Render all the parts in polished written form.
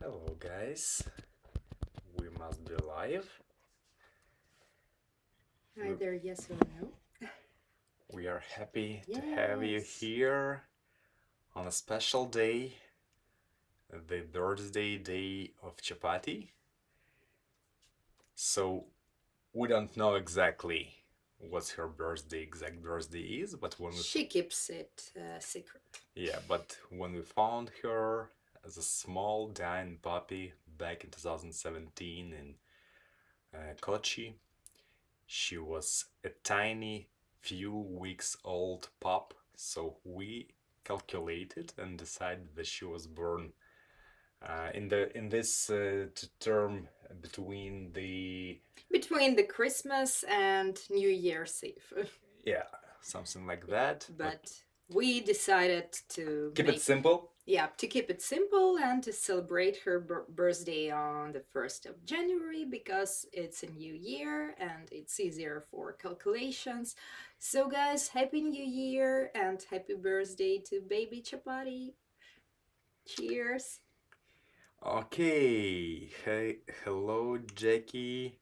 Hello, guys. We must be live. We, Either yes or no. we are happy to have you Yes. here on a special day, the birthday day of Chapati. So, we don't know exactly what her exact birthday is, but She keeps it secret. when we found her as a small dying puppy back in 2017 in Kochi, she was a tiny, few weeks old pup, so we calculated and decided that she was born in this term Between the Christmas and New Year's Eve. yeah, something like Yeah, that. But but we decided to keep it simple. to keep it simple and to celebrate her birthday on the 1st of January because it's a new year and it's easier for calculations. So, guys, Happy New Year and happy birthday to baby Chapati. Cheers. Okay. Hey, hello, Jackie.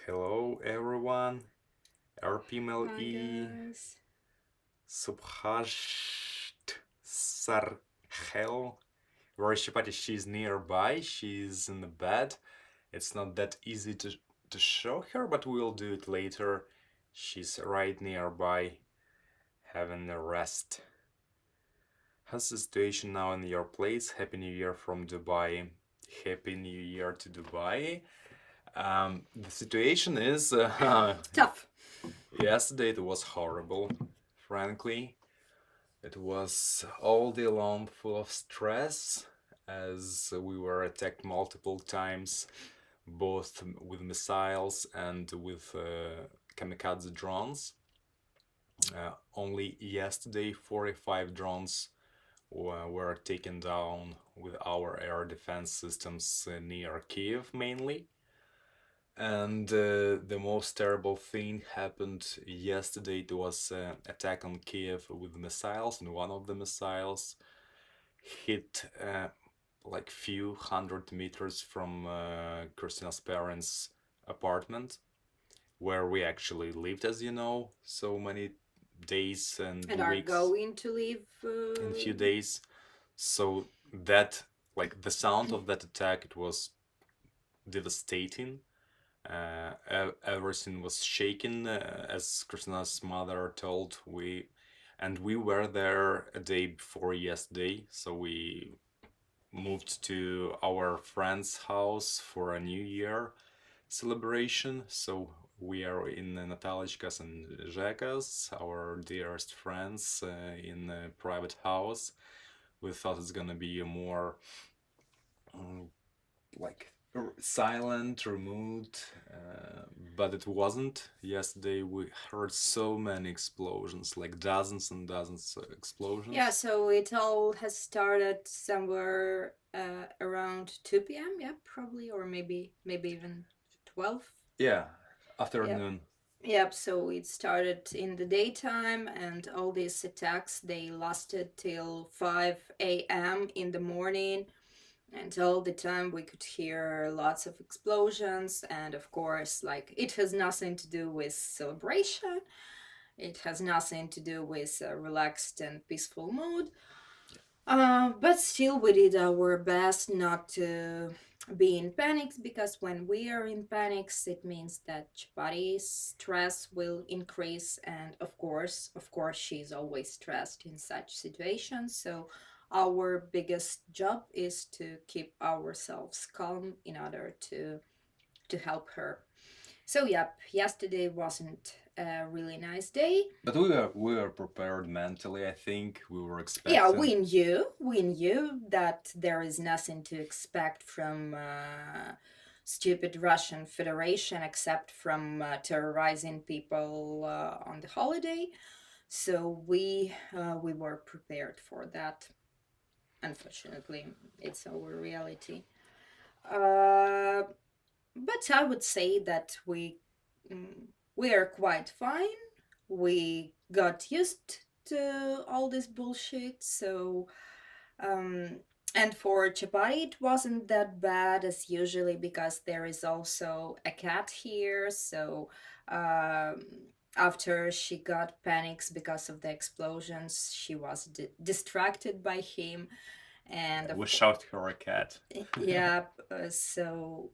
Hello, everyone. Hi, RPMLE. guys. Subhasht Sarhel. Where is Chapati? She's nearby. She's in the bed. It's not that easy to show her, but we'll do it later. She's right nearby, having a rest. How's the situation now in your place? Happy New Year from Dubai. Happy New Year to Dubai. The situation is Tough. yesterday it was horrible, frankly. It was all day long full of stress as we were attacked multiple times, both with missiles and with kamikaze drones. Only yesterday, 45 drones were taken down with our air defense systems near Kiev mainly. And the most terrible thing happened yesterday. It was an attack on Kiev with missiles, and one of the missiles hit like few hundred meters from Christina's parents' apartment, where we actually lived, as you know, so many days and And are weeks going to leave. in few days. So that, like the sound of that attack, it was devastating. Everything was shaken, as Christina's mother told. We were there a day before yesterday, so we moved to our friend's house for a New Year celebration. So we are in Natalichka's and Zheka's, our dearest friends, in a private house. We thought it's gonna be a more um, like silent, remote, but it wasn't. Yesterday we heard so many explosions, like dozens and dozens of explosions. Yeah, so it all has started somewhere around 2 p.m. Yeah, probably, or maybe even 12. Yeah, Yep. afternoon. Yep, so it started in the daytime, and all these attacks they lasted till 5 a.m. in the morning, and all the time we could hear lots of explosions. And of course, like, it has nothing to do with celebration, it has nothing to do with a relaxed and peaceful mood. But still, we did our best not to be in panics, because when we are in panics, it means that Chapati's stress will increase, and of course, she's always stressed in such situations. So our biggest job is to keep ourselves calm in order to help her. So yep, yesterday wasn't a really nice day. But we were prepared mentally. I think we were Yeah, expecting. we knew that there is nothing to expect from stupid Russian Federation except from terrorizing people on the holiday. So we were prepared for that. Unfortunately, it's our reality. Uh, but I would say that we are quite fine. We got used to all this bullshit, so Um, and for Chapati, it wasn't that bad as usually because there is also a cat here. So um, after she got panics because of the explosions, she was distracted by him. And We of course, shot her a cat. yeah, so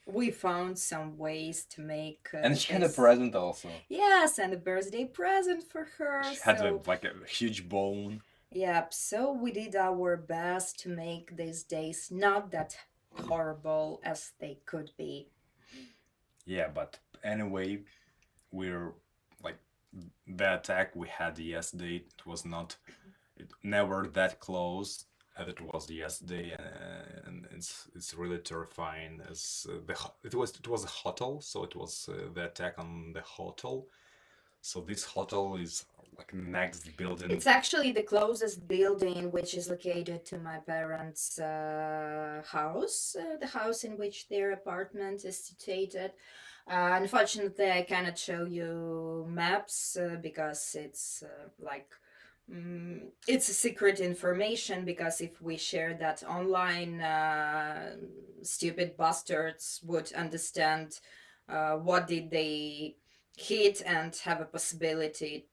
we found some ways to make And she had a this. present also. Yes, and a birthday present for her. She had So like a huge bone. yep, so we did our best to make these days not that horrible as they could be. Yeah, but anyway, we're like the attack we had yesterday. It was not, it never that close as it was yesterday, and it's really terrifying. As it was a hotel, so it was the attack on the hotel. So this hotel is like next building. It's actually the closest building which is located to my parents' house, the house in which their apartment is situated. Unfortunately, I cannot show you maps because it's it's a secret information because if we share that online, stupid bastards would understand what did they hit and have a possibility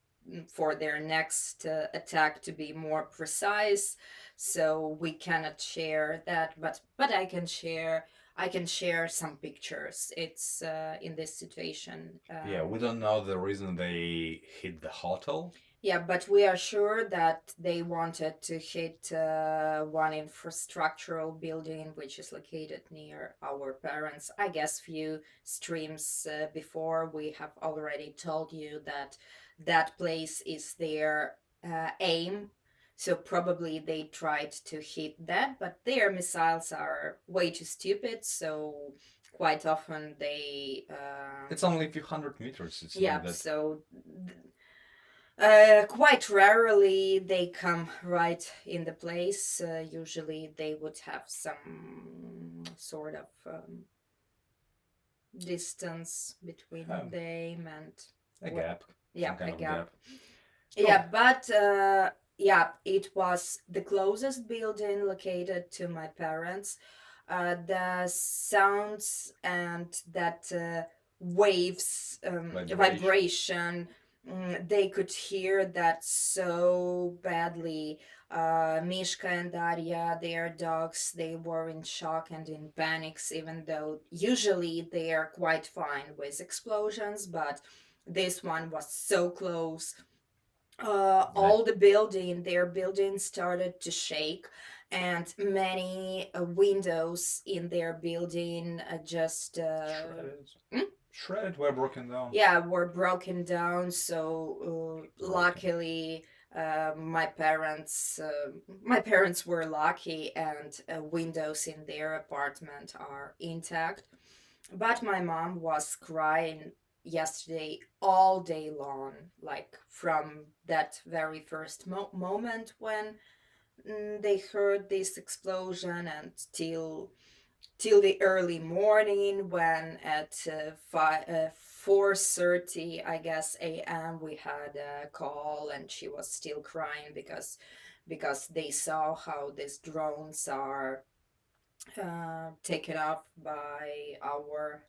for their next attack to be more precise. So we cannot share that, but I can share some pictures. It's in this situation. Yeah, we don't know the reason they hit the hotel. Yeah, but we are sure that they wanted to hit one infrastructural building which is located near our parents. I guess few streams before we have already told you that that place is their aim. So probably they tried to hit that, but their missiles are way too stupid. So quite often they. It's only a few hundred meters. It's Yeah, not that. so quite rarely they come right in the place. Usually they would have some sort of distance between Um, them and a what? gap, Yeah, some kind a of gap. gap. Yeah, Oh, but yeah, it was the closest building located to my parents. The sounds and that waves, vibration. vibration, they could hear that so badly. Mishka and Daria, their dogs, they were in shock and in panics, even though usually they are quite fine with explosions, but this one was so close. Like All their building started to shake, and many windows in their building just shredded. mm, Shredded were broken down. yeah, were broken down. So Broken. luckily, my parents were lucky, and windows in their apartment are intact. But my mom was crying yesterday all day long, like from that very first moment when they heard this explosion, and till the early morning when at 4:30, I guess, a.m. we had a call, and she was still crying because they saw how these drones are taken off by our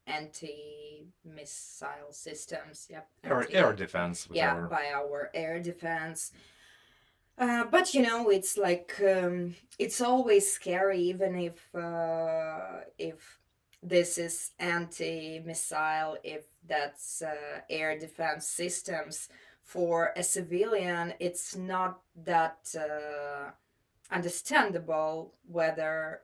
anti-missile systems. Yep, Air defense, yeah, whatever. by our air defense. But it's like it's always scary, even if this is anti-missile, if that's air defense systems. For a civilian, it's not that understandable whether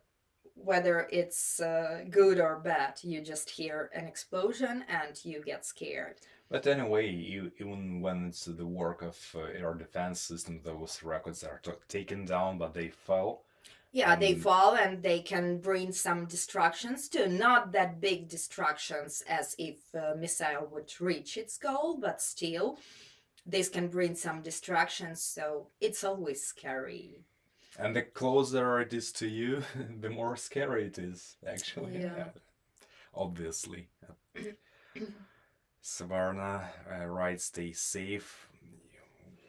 it's good or bad. You just hear an explosion and you get scared. But anyway, even when it's the work of air defense system, those rockets are taken down, but they fell. Yeah, they And fall and they can bring some distractions too. Not that big distractions as if a missile would reach its goal, but still, this can bring some distractions. So it's always scary. the closer it is to you, the more scary it is. Actually, Yeah. obviously. Savarna writes, "Stay safe."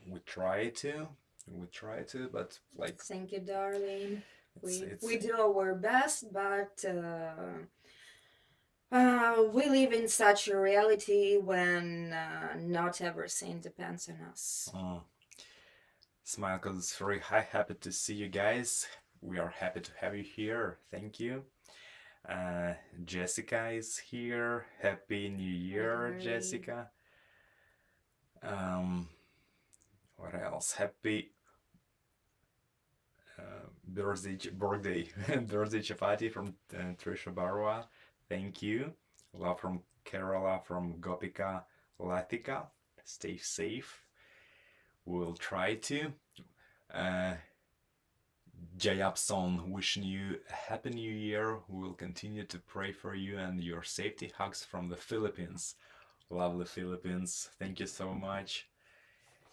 We try to. We try to, but like Thank you, darling. it's We do our best, but we live in such a reality when not everything depends on us. Smile because it's very happy to see you guys. We are happy to have you here. Thank you. Jessica is here. Happy New Year, Hi. Jessica. Um, what else? Happy birthday, birthday Chapati from Trisha Barwa. Thank you. Love from Kerala, from Gopika Latika. Stay safe. We'll try to. Uh, Jayapson, wishing you a happy new year. We will continue to pray for you and your safety. Hugs from the Philippines. Lovely Philippines. Thank you so much.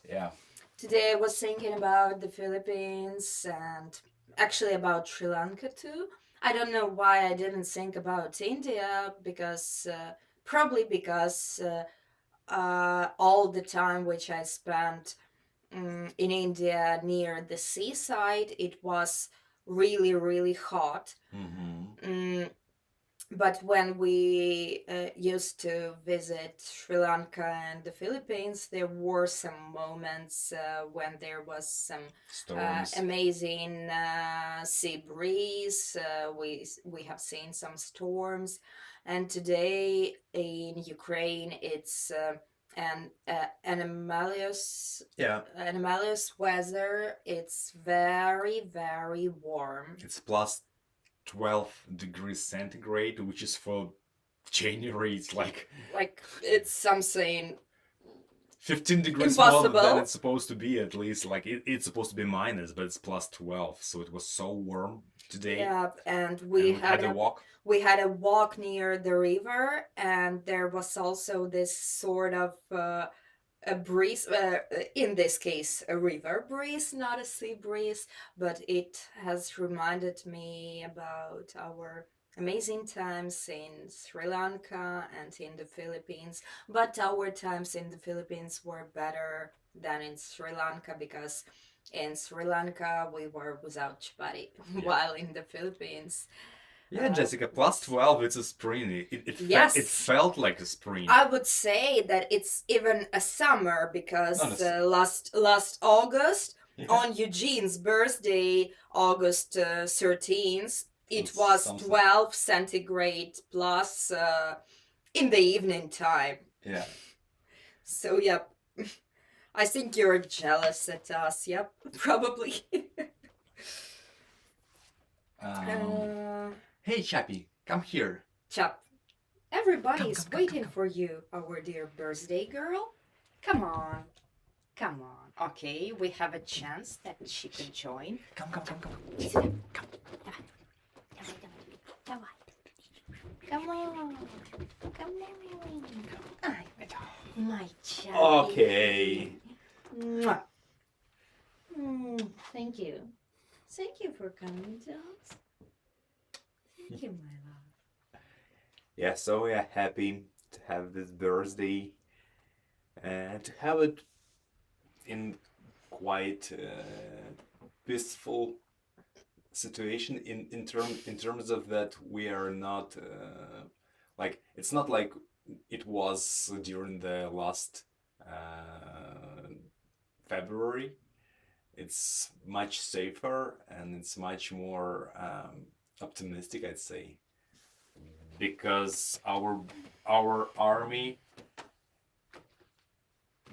Yeah. Today I was thinking about the Philippines and actually about Sri Lanka too. I don't know why I didn't think about India because probably because all the time which I spent in India near the seaside, it was really, really hot. Mm, but when we used to visit Sri Lanka and the Philippines, there were some moments when there was some Storms. amazing sea breeze. We have seen some storms, and today in Ukraine, it's an Yeah. anomalous weather. It's very, very warm. It's plus 12 degrees centigrade, which is for January. It's like It's something 15 degrees more impossible. than it's supposed to be, at least. Like it's supposed to be minus, but it's plus 12. So it was so warm today. Yeah, and And we had a walk. we had a walk near the river, and there was also this sort of a breeze, in this case a river breeze, not a sea breeze, but it has reminded me about our amazing times in Sri Lanka and in the Philippines. But our times in the Philippines were better than in Sri Lanka because in Sri Lanka we were without chapati, while in the Philippines. Yeah, Jessica, plus 12, it's a spring. Yes. It felt like a spring. I would say that it's even a summer because Honestly. last August, Yeah. on Eugene's birthday, August 13th, it It's was something. 12 centigrade plus in the evening time. Yeah. So, yep. I think you're jealous at us. Yep, probably. Hey, Chappy, come here. Chap, everybody is Come, waiting for you, our dear birthday girl. Come on. Come on. Okay, we have a chance that she could join. Come. Come on. Come on. Ay, my child. Okay. Mwah. Thank you. Thank you for coming to us. Thank you, my love. Yeah, so we are happy to have this birthday and to have it in quite peaceful situation in terms of that we are not like it's not like it was during the last February. It's much safer and it's much more optimistic, I'd say, because our army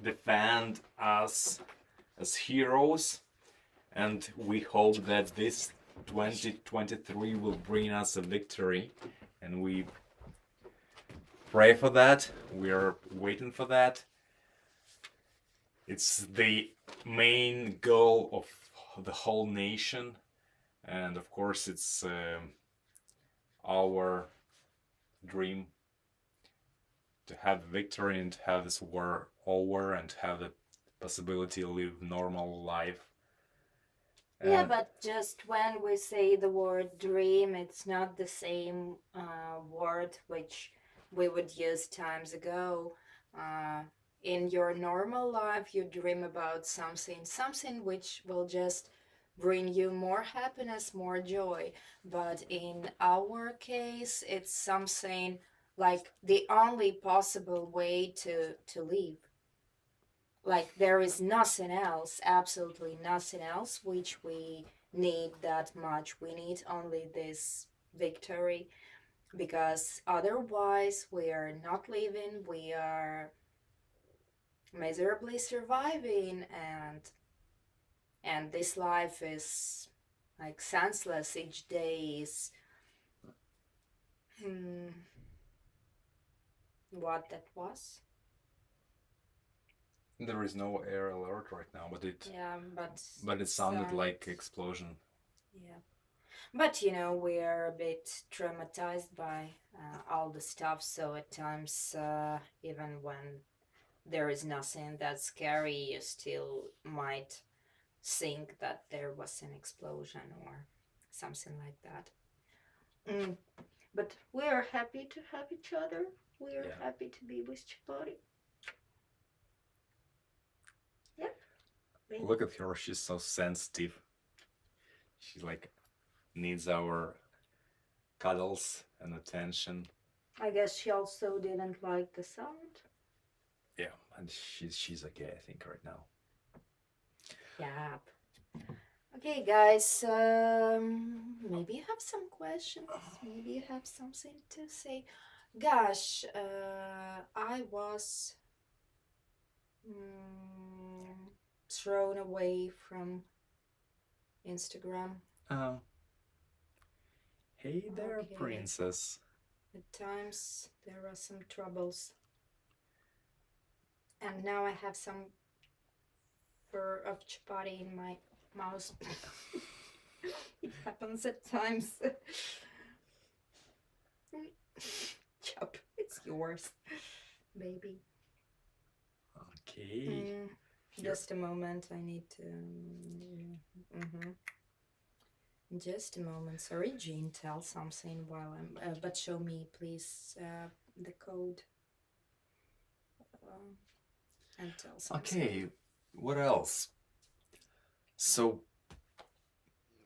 defend us as heroes, and we hope that this 2023 will bring us a victory, and we pray for that. We are waiting for that. It's the main goal of the whole nation, and of course it's our dream to have victory and to have this war over and to have the possibility to live normal life. Yeah, but just when we say the word dream, it's not the same word which we would use times ago. in your normal life you dream about something which will just bring you more happiness, more joy. But in our case it's something like the only possible way to live. Like there is nothing else, absolutely nothing else which we need that much. We need only this victory, because otherwise we are not living, we are miserably surviving, and this life is like senseless. Each day is hmm, what that was. There is no air alert right now, Yeah, but it sounded like explosion. Yeah, but you know we are a bit traumatized by all the stuff. So at times, even when there is nothing that scary, you still might think that there was an explosion or something like that. Mm. But we are happy to have each other. We are Yeah. happy to be with Chapati. Yep. Look at her, she's so sensitive. She like needs our cuddles and attention. I guess she also didn't like the sound. Yeah, and she's okay, I think, right now. Yep. Okay, guys. Maybe you have some questions. Maybe you have something to say. Gosh, I was thrown away from Instagram. Oh, hey there, Okay. princess. At times there are some troubles, and now I have some fur of chapati in my mouth. It happens at times. Chop, it's yours, baby. Okay. Just a moment, I need to. Just a moment. Sorry, Jean, tell something while I'm. But show me, please, the code. And tell something. Okay, what else? So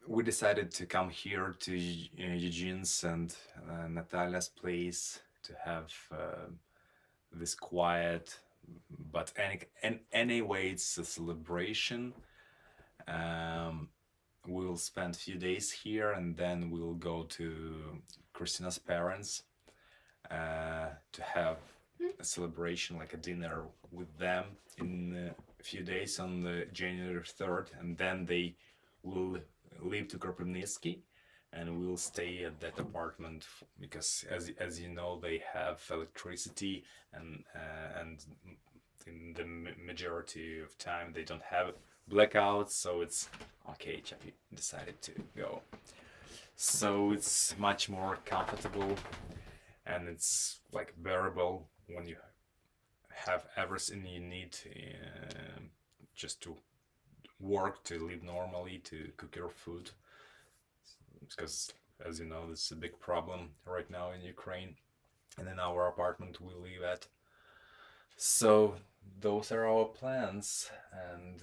we decided to come here to Eugene's and Natalia's place to have this quiet, but anyway, it's a celebration. Um, we'll spend a few days here and then we'll go to Christina's parents to have a celebration, like a dinner with them in a few days on the January 3rd, and then they will leave to Kropivnitsky and we'll stay at that apartment because as you know they have electricity and in the majority of time they don't have blackouts, so it's okay. Chappie decided to go, so it's much more comfortable and it's like bearable when you have everything you need just to work, to live normally, to cook your food, because as you know this is a big problem right now in Ukraine and in our apartment we live at. So those are our plans, And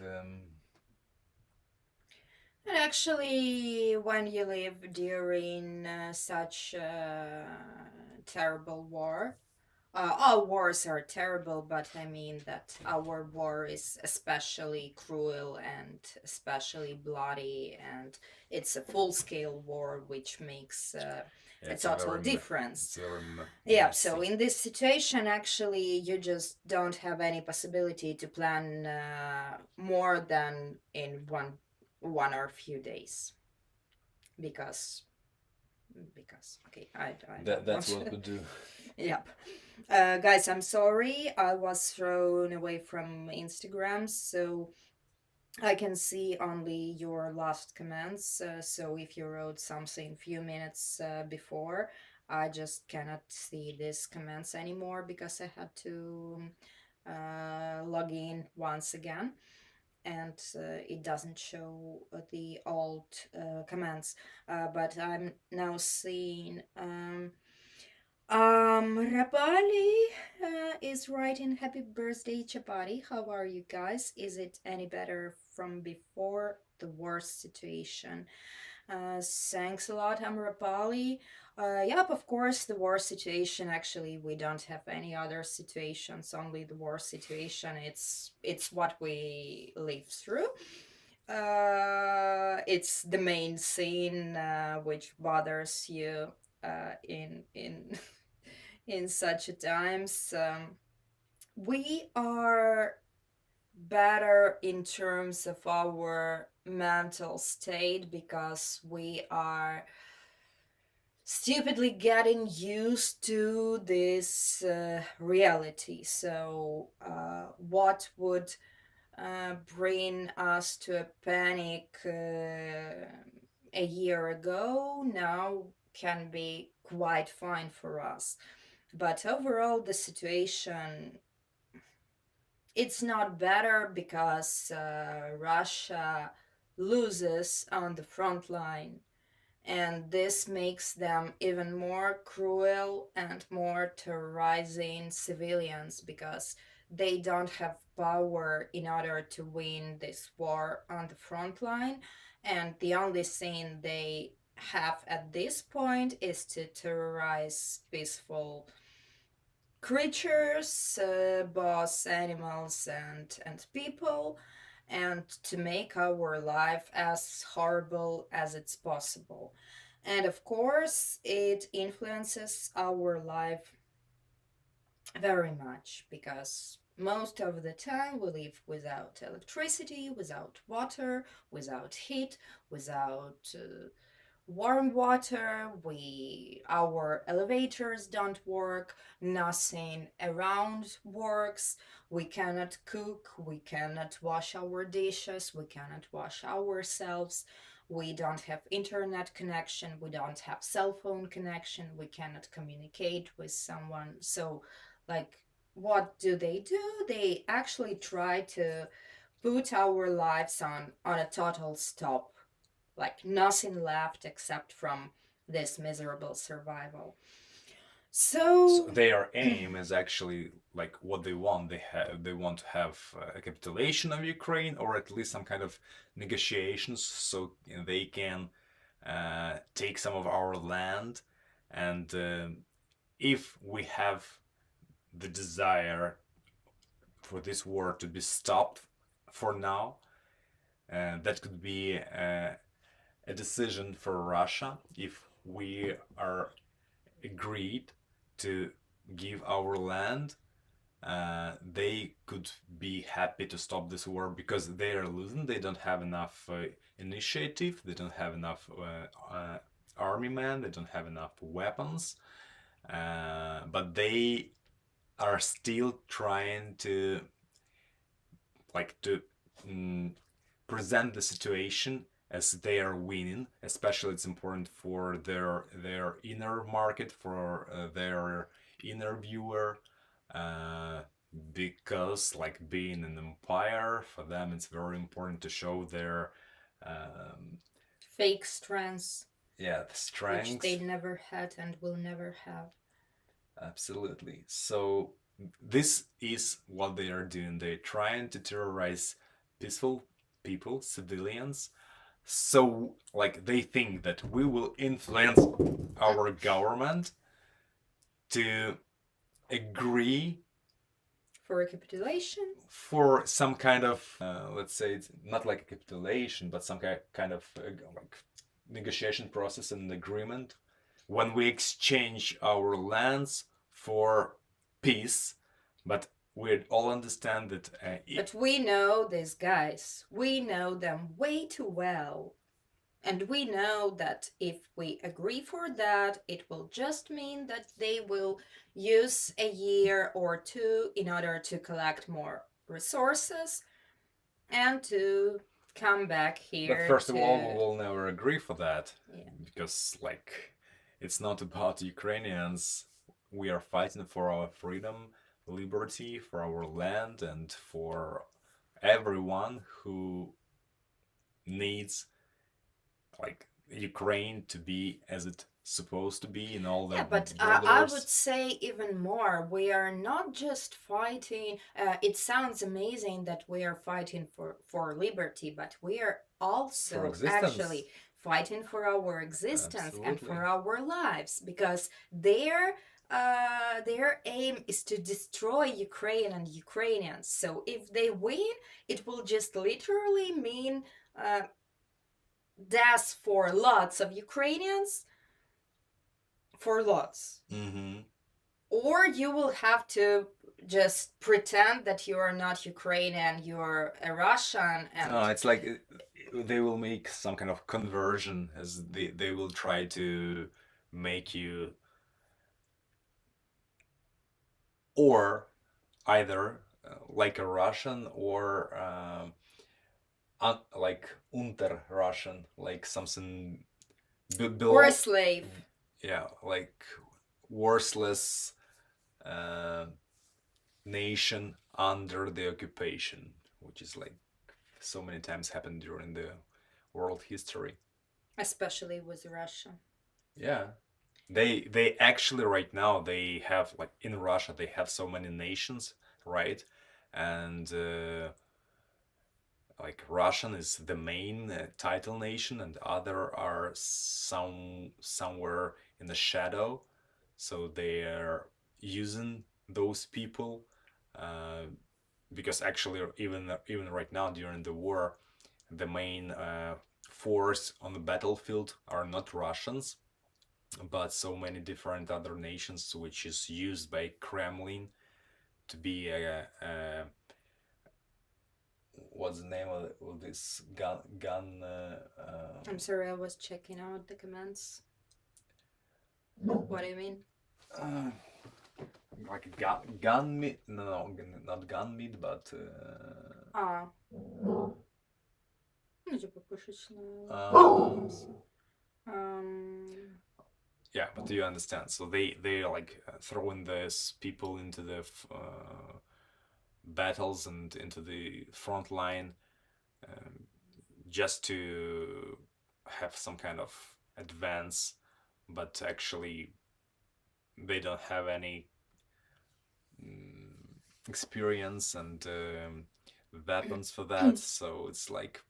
actually, when you live during such terrible war, all wars are terrible, but I mean that our war is especially cruel and especially bloody, and it's a full scale war, which makes a total difference. Yeah, so in this situation, actually, you just don't have any possibility to plan more than in one or few days, because okay, I don't that's want what we do. Yep. Guys, I'm sorry. I was thrown away from Instagram, so I can see only your last comments. So if you wrote something few minutes before, I just cannot see these comments anymore because I had to log in once again, and it doesn't show the old comments. But I'm now seeing. Rapali is writing happy birthday, Chapati. How are you guys? Is it any better from before the worst situation? Thanks a lot, Amrapali. Yep, of course, the war situation. Actually, we don't have any other situations. Only the war situation. It's what we live through. It's the main scene which bothers you in in such a times. We are better in terms of our mental state because we are stupidly getting used to this reality. So, what would bring us to a panic a year ago now can be quite fine for us. But overall, the situation it's not better because Russia loses on the front line, and this makes them even more cruel and more terrorizing civilians because they don't have power in order to win this war on the front line, and the only thing they have at this point is to terrorize peaceful creatures, both animals and people, and to make our life as horrible as it's possible. And of course, it influences our life very much because most of the time we live without electricity, without water, without heat, without warm water, we our elevators don't work, nothing around works, we cannot cook, we cannot wash our dishes, we cannot wash ourselves, we don't have internet connection, we don't have cell phone connection, we cannot communicate with someone. So like what do? They actually try to put our lives on a total stop, like nothing left except from this miserable survival. So So, their aim is actually like what they want. They want to have a capitulation of Ukraine, or at least some kind of negotiations, so they can take some of our land. And if we have the desire for this war to be stopped for now, that could be a decision for Russia if we are agreed to give our land. They could be happy to stop this war because they are losing. They don't have enough initiative. They don't have enough army men. They don't have enough weapons. But they are still trying to to present the situation as they are winning. Especially, it's important for their inner market, for their inner viewer, uh, because like being an empire for them, it's very important to show their um, fake strengths, yeah, the which they strengths. never had and will never have. Absolutely. So this is what they are doing. They're trying to terrorize peaceful people, civilians. So like they think that we will influence our government to agree For a capitulation? for some kind of let's say it's not like a capitulation, but some kind of like negotiation process and agreement when we exchange our lands for peace. But we all understand that But we know these guys. We know them way too well. And we know that if we agree for that, it will just mean that they will use a year or two in order to collect more resources and to come back but here first of all, we to. will never agree for that Yeah. because like it's not about Ukrainians. We are fighting for our freedom, liberty, for our land, and for everyone who needs like Ukraine to be as it supposed to be in all the Yeah, but I would borders. say even more. We are not just fighting. It sounds amazing that we are fighting for liberty, but we are For also existence. actually fighting for our existence and Absolutely. for our lives because their aim is to destroy Ukraine and Ukrainians. So if they win, it will just literally mean uh, death for lots of Ukrainians, for lots. Mm-hmm. Or you will have to just pretend that you are not Ukrainian, you're a Russian, No, and it's like they will make some kind of conversion as they will try to make you or either like a Russian or like Unter Russian, like something or a below, slave. yeah, like worthless uh, nation under the occupation, which is like so many times happened during the world history. Especially with Russia. Yeah, they actually right now they have like in Russia they have so many nations, right? And like Russian is the main title nation, and other are somewhere in the shadow. So they are using those people uh, because actually even right now during the war, the main force on the battlefield are not Russians, but so many different other nations, which is used by Kremlin to be a what's the name of this gun I'm sorry, I was checking out the comments. What do you mean? uh, like a gun meat, no, not gun meat, but А, ну типа пушечная. um, Um, yeah, but you understand. So they like throwing these people into the battles and into the front line um, just to have some kind of advance, but actually they don't have any experience and weapons for that. So it's like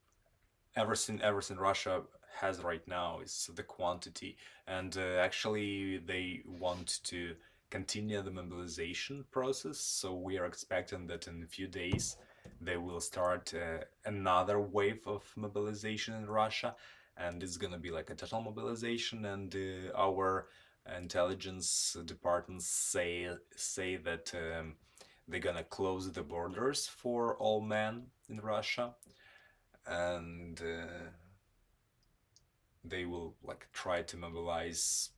everything Russia has right now is the quantity, and actually they want to continue the mobilization process. So we are expecting that in a few days they will start another wave of mobilization in Russia, and it's gonna be like a total mobilization. And our intelligence departments say that they're gonna close the borders for all men in Russia, and they will like try to mobilize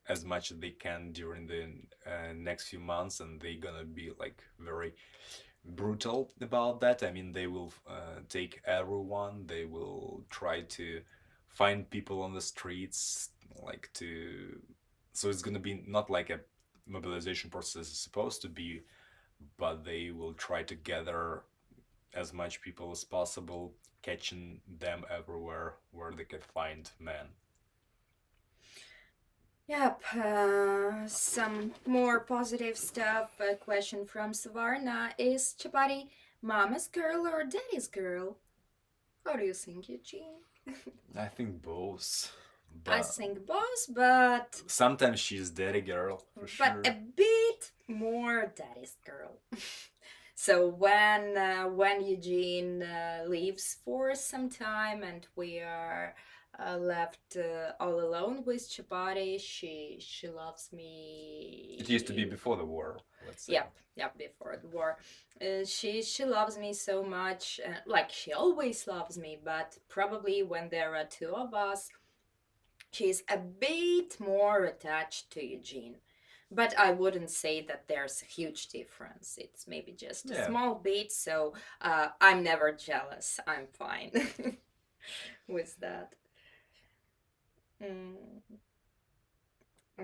as much as they can during the next few months, and they're gonna be like very brutal about that. I mean, they will take everyone. They will try to find people on the streets, like to. So it's gonna be not like a mobilization process is supposed to be, but they will try to gather as much people as possible, catching them everywhere where they can find men. Yep, some more positive stuff. A question from Savarna: is Chapati mama's girl or daddy's girl? How do you think, Eugene? I think both, I but think both, but sometimes she's daddy girl for a sure. bit more daddy's girl. So when Eugene leaves for some time and we are left all alone with Chapati, she loves It used to be me. before the war, let's say. Yep, before the war. She loves me so much, like she always loves me, but probably when there are two of us, she's a bit more attached to Eugene. But I wouldn't say that there's a huge difference. It's maybe just a Yeah. small bit, so I'm never jealous. I'm fine with that. Mm,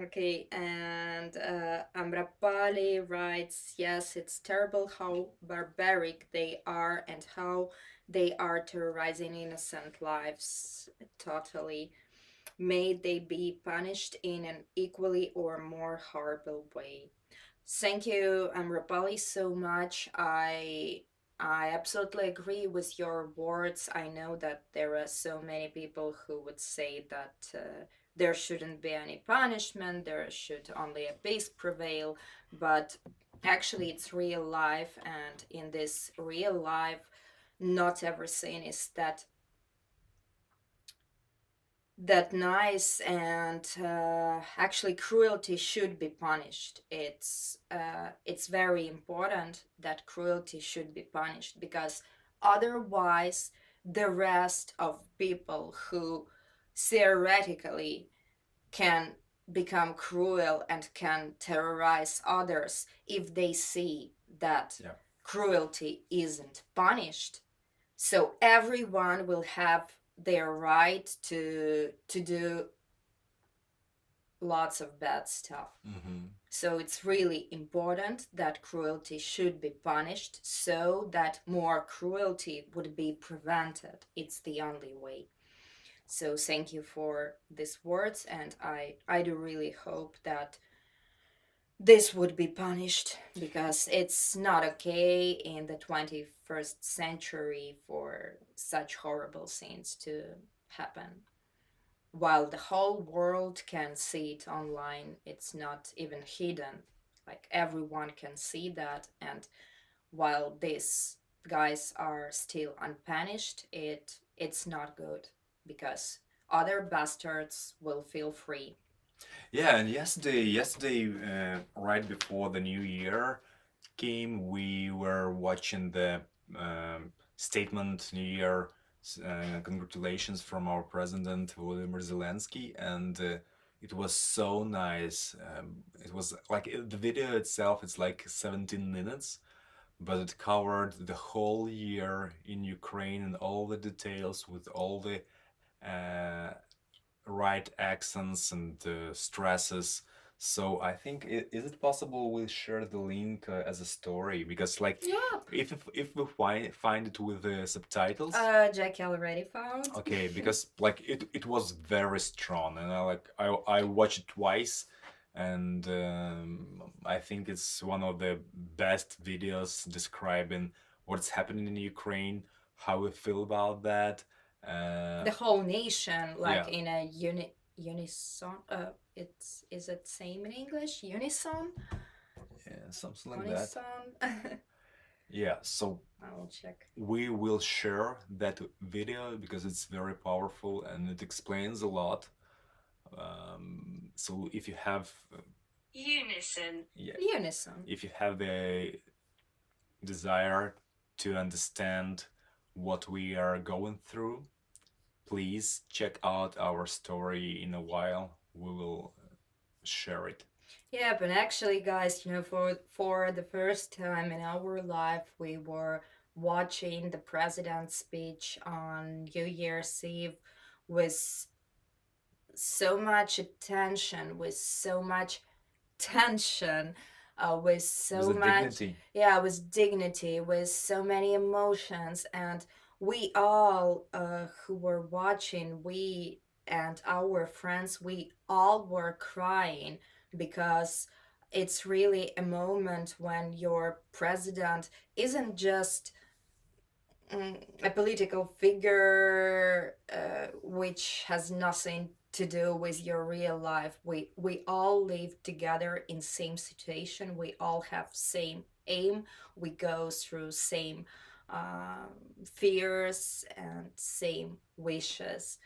Okay, and Amrapali writes, yes, it's terrible how barbaric they are and how they are terrorizing innocent lives. Totally. May they be punished in an equally or more horrible way. Thank you, Amrapali, so much. I absolutely agree with your words. I know that there are so many people who would say that there shouldn't be any punishment, there should only a peace prevail, but actually it's real life, and in this real life, not everything is that nice, and actually cruelty should be punished. It's very important that cruelty should be punished, because otherwise the rest of people who theoretically can become cruel and can terrorize others, if they see that Yeah. cruelty isn't punished, so everyone will have their right to do lots of bad stuff. Mm-hmm. So it's really important that cruelty should be punished so that more cruelty would be prevented. It's the only way. So thank you for these words, and I do really hope that this would be punished, because it's not okay in the 21st century for such horrible things to happen. While the whole world can see it online, it's not even hidden. Like everyone can see that, and while these guys are still unpunished, it's not good, because other bastards will feel free. Yeah, and yesterday, right before the new year came, we were watching the statement New Year congratulations from our president Volodymyr Zelensky, and it was so nice. It was like the video itself. It's like 17 minutes, but it covered the whole year in Ukraine and all the details with all the uh, right accents and stresses. So I think is it possible we share the link as a story, because like Yeah. if we find it with the subtitles. Jackie already found. Okay, because like it was very strong, and I watched it twice, and I think it's one of the best videos describing what's happening in Ukraine, how we feel about that. The whole nation, like Yeah, in a unison. It's is it same in English? Unison. yeah, something like that. Unison. Yeah, so I will check. we will share that video because it's very powerful and it explains a lot. So if you have Unison. yeah, Unison. if you have a desire to understand what we are going through, please check out our story in a while. We will share it. Yeah, but actually, guys, for the first time in our life, we were watching the president's speech on New Year's Eve with so much attention, with so much tension, with so With the much, dignity. yeah, with dignity, with so many emotions. And we all who were watching, we and our friends, we all were crying, because it's really a moment when your president isn't just a political figure which has nothing to do with your real life. We all live together in same situation. We all have same aim. We go through same fears and same wishes.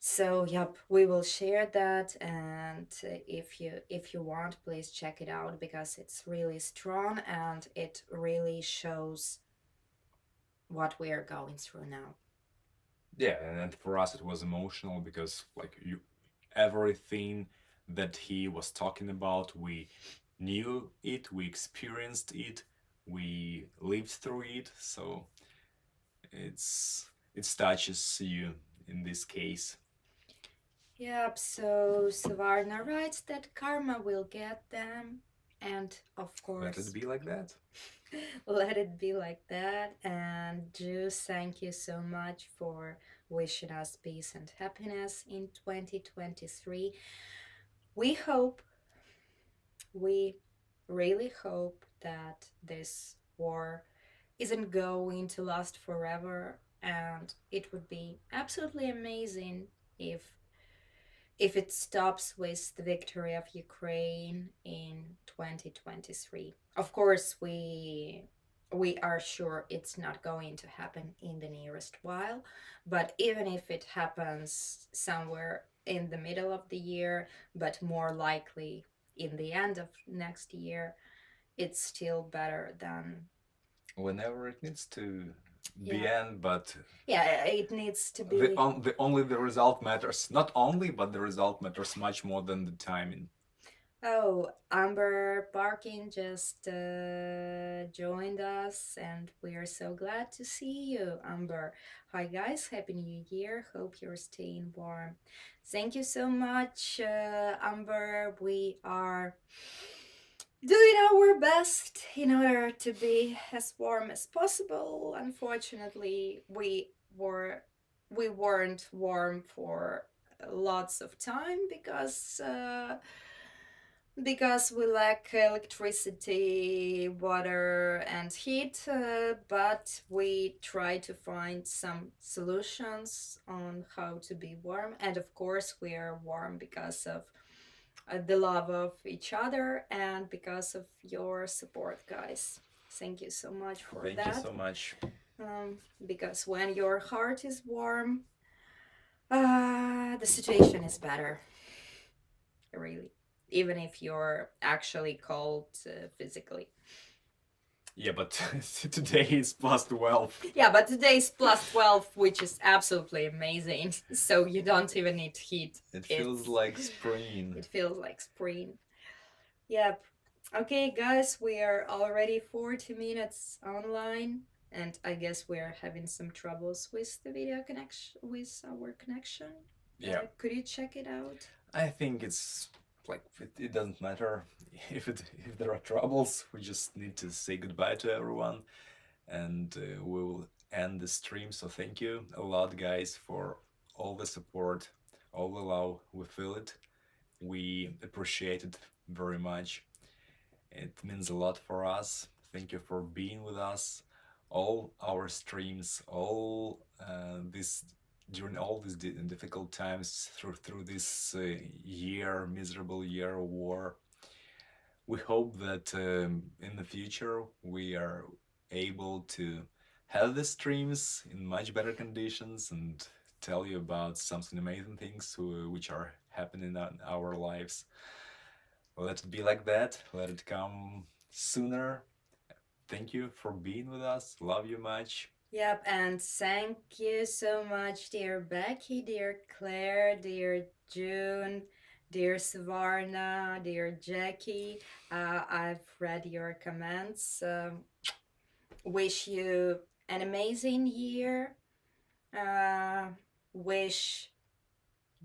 So yep, we will share that, and if you want, please check it out, because it's really strong and it really shows what we are going through now. Yeah, and for us it was emotional because like you everything that he was talking about, we knew it, we experienced it, we lived through it, so it touches you in this case. Yep, so Savarna writes that karma will get them, and of Let course, it be like that. let it be like that. And Juice, thank you so much for wishing us peace and happiness in 2023. We hope, we really hope that this war isn't going to last forever, and it would be absolutely amazing if it stops with the victory of Ukraine in 2023. Of course, we are sure it's not going to happen in the nearest while, but even if it happens somewhere in the middle of the year, but more likely in the end of next year, it's still better than, Whenever it needs to be yeah. end, but Yeah, it needs to the, be. the only the result matters. Not only, but the result matters much more than the timing. Oh, Amber Barkin just joined us, and we are so glad to see you, Amber. Hi, guys. Happy New Year. Hope you're staying warm. Thank you so much, Amber. We are doing our best in order to be as warm as possible. Unfortunately, we weren't warm for lots of time because we lack electricity, water, and heat, but we try to find some solutions on how to be warm. And of course, we are warm because of the love of each other and because of your support, guys. Thank you so much for Thank you that. so much. Because when your heart is warm, the situation is better, really, even if you're actually cold physically. Yeah, but today is plus 12. Yeah, but today is plus 12, which is absolutely amazing. So you don't even need heat. It feels like spring. It feels like spring. Yep. Okay, guys, we are already 40 minutes online, and I guess we're having some troubles with the video connection, with our connection. Yeah. Could you check it out? I think it's like it doesn't matter if there are troubles. We just need to say goodbye to everyone, and we will end the stream. So thank you a lot, guys, for all the support, all the love. We feel it. We appreciate it very much. It means a lot for us. Thank you for being with us. All our streams, all this during all these difficult times through this year, miserable year of war. We hope that in the future we are able to have the streams in much better conditions and tell you about something amazing things which are happening in our lives. Let it be like that. Let it come sooner. Thank you for being with us. Love you much. Yep, and thank you so much, dear Becky, dear Claire, dear June, dear Savarna, dear Jackie. I've read your comments. Wish you an amazing year. Uh, wish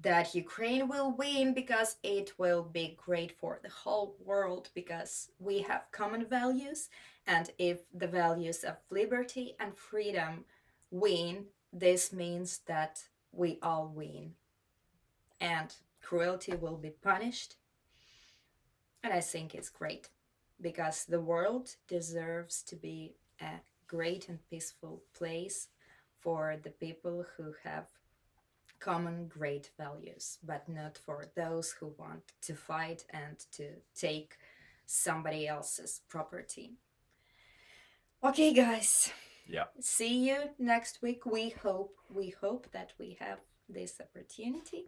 that Ukraine will win because it will be great for the whole world because we have common values. And if the values of liberty and freedom win, this means that we all win. And cruelty will be punished. And I think it's great because the world deserves to be a great and peaceful place for the people who have common great values, but not for those who want to fight and to take somebody else's property. Okay, guys. Yeah. See you next week. We hope that we have this opportunity.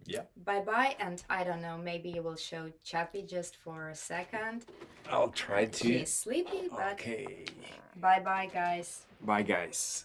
Yeah. Bye bye, and I don't know, maybe you will show Chappy just for a second. I'll try to. He's sleepy, but Okay. bye bye, guys. Bye, guys.